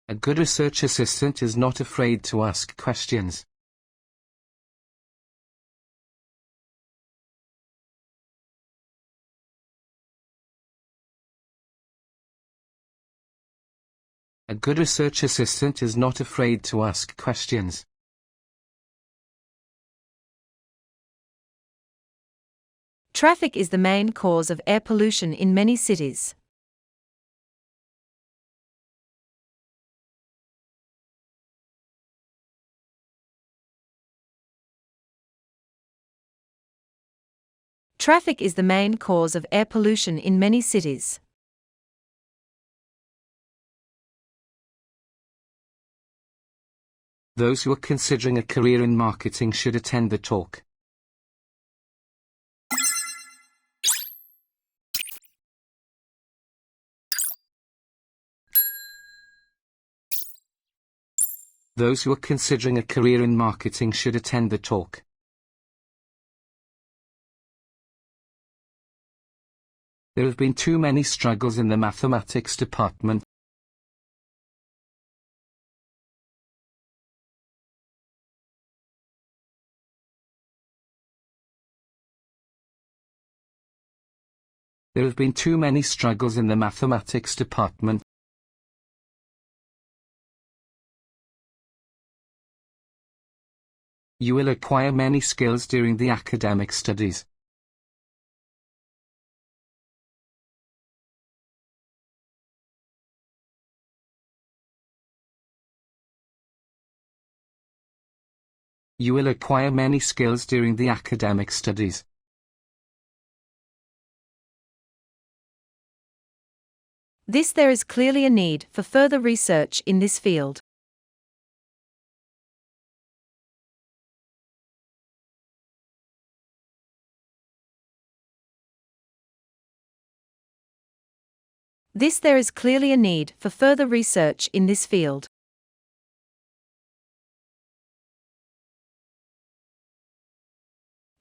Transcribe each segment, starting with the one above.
A good research assistant is not afraid to ask questions. A good research assistant is not afraid to ask questions. Traffic is the main cause of air pollution in many cities. Traffic is the main cause of air pollution in many cities. Those who are considering a career in marketing should attend the talk. Those who are considering a career in marketing should attend the talk. There have been too many struggles in the mathematics department. There have been too many struggles in the mathematics department. You will acquire many skills during the academic studies. You will acquire many skills during the academic studies. There is clearly a need for further research in this field. There is clearly a need for further research in this field.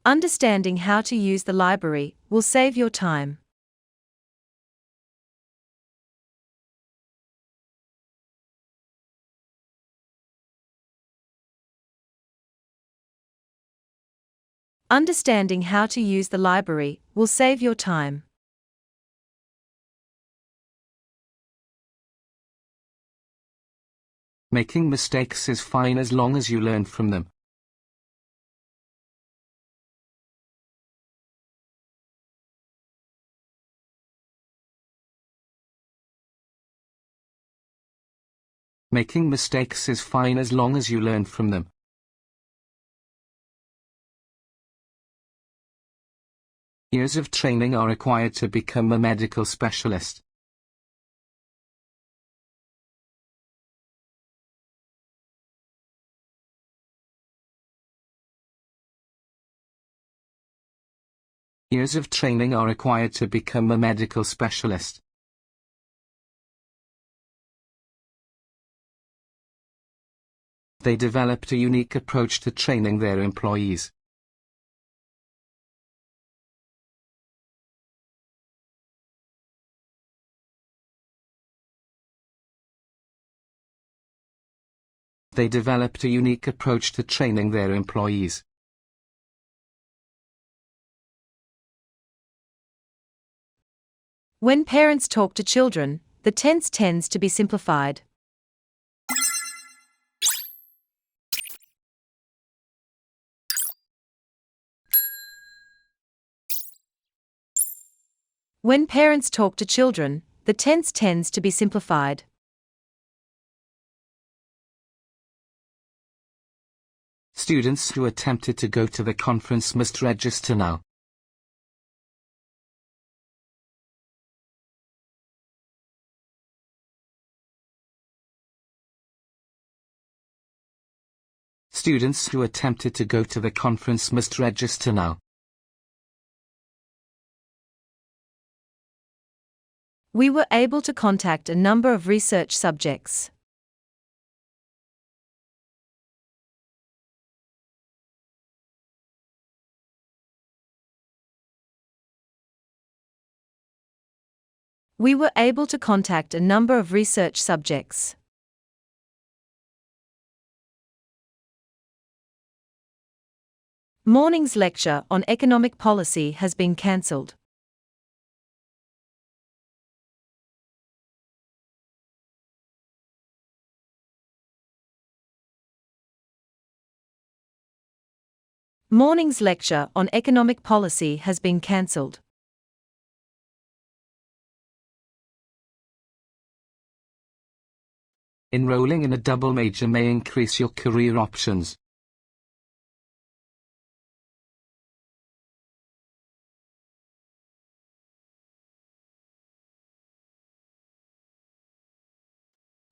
Understanding how to use the library will save your time. Understanding how to use the library will save your time. Making mistakes is fine as long as you learn from them. Making mistakes is fine as long as you learn from them. Years of training are required to become a medical specialist. Years of training are required to become a medical specialist. They developed a unique approach to training their employees. They developed a unique approach to training their employees. When parents talk to children, the tense tends to be simplified. When parents talk to children, the tense tends to be simplified. Students who attempted to go to the conference must register now. Students who attempted to go to the conference must register now. We were able to contact a number of research subjects. We were able to contact a number of research subjects. Morning's lecture on economic policy has been cancelled. Morning's lecture on economic policy has been cancelled. Enrolling in a double major may increase your career options.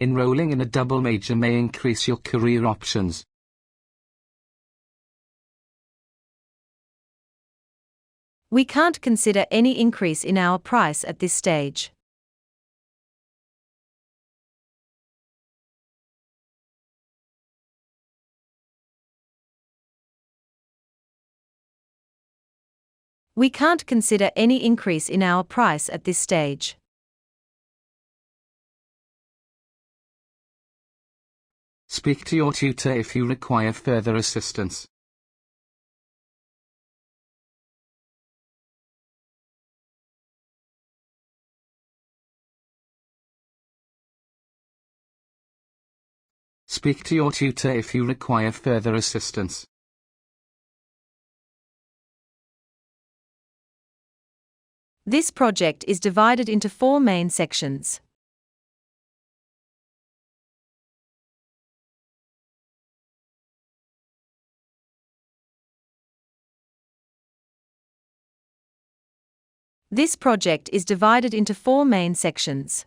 Enrolling in a double major may increase your career options. We can't consider any increase in our price at this stage. We can't consider any increase in our price at this stage. Speak to your tutor if you require further assistance. Speak to your tutor if you require further assistance. This project is divided into 4 main sections. This project is divided into 4 main sections.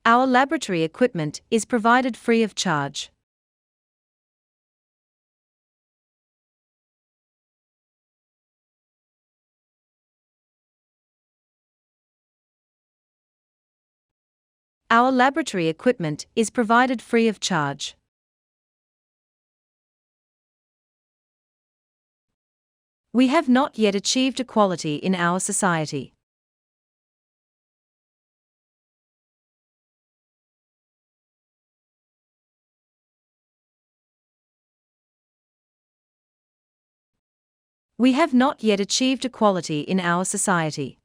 Our laboratory equipment is provided free of charge. Our laboratory equipment is provided free of charge. We have not yet achieved equality in our society. We have not yet achieved equality in our society.